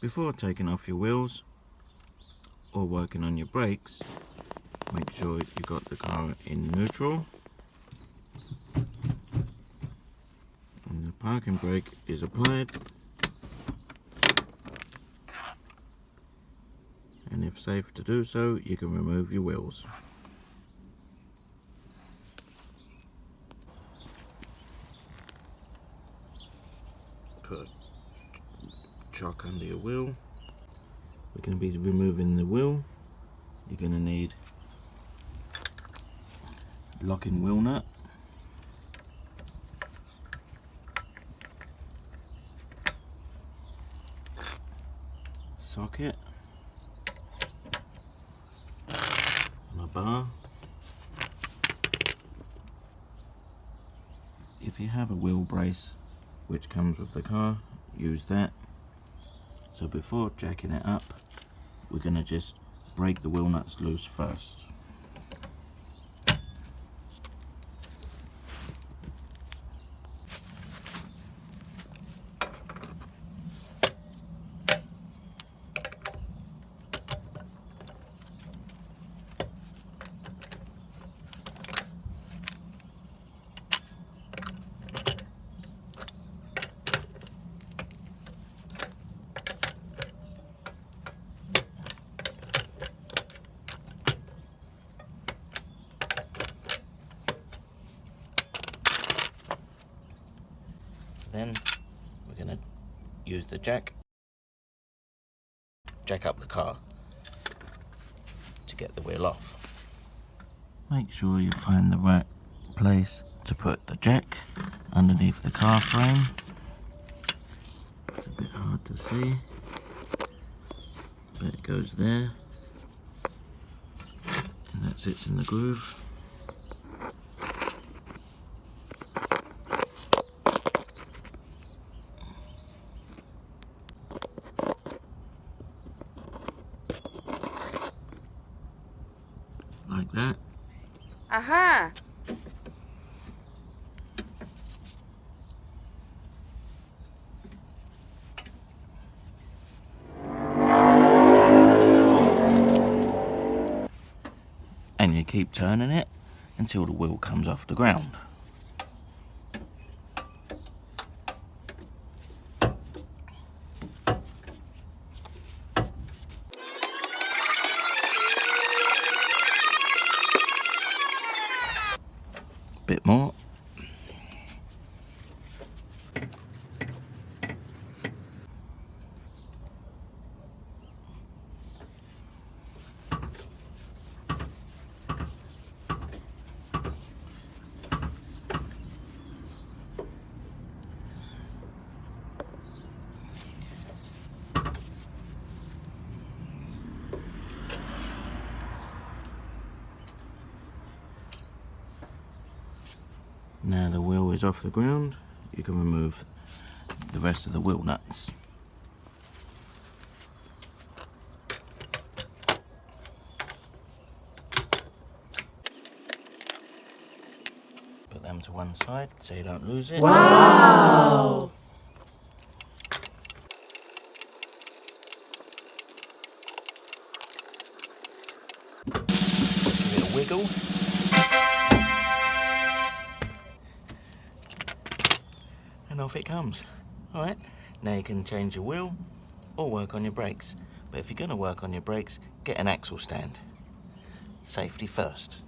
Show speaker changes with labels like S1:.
S1: Before taking off your wheels or working on your brakes, make sure you got the car in neutral and the parking brake is applied, and if safe to do so, you can remove your wheels. Put chock under your wheel. We're going to be removing the wheel. You're going to need locking wheel nut, socket, and a bar. If you have a wheel brace which comes with the car, use that. So before jacking it up, we're going to just break the wheel nuts loose first. Then we're going to use the jack up the car to get the wheel off. Make sure you find the right place to put the jack underneath the car frame. It's a bit hard to see, but it goes there and that sits in the groove. Like that.
S2: Aha!
S1: And you keep turning it until the wheel comes off the ground. Bit more. Now the wheel is off the ground, you can remove the rest of the wheel nuts. Put them to one side so you don't lose it.
S2: Wow!
S1: Give it a wiggle. And off it comes. Alright, now you can change your wheel or work on your brakes. But if you're going to work on your brakes, get an axle stand. Safety first.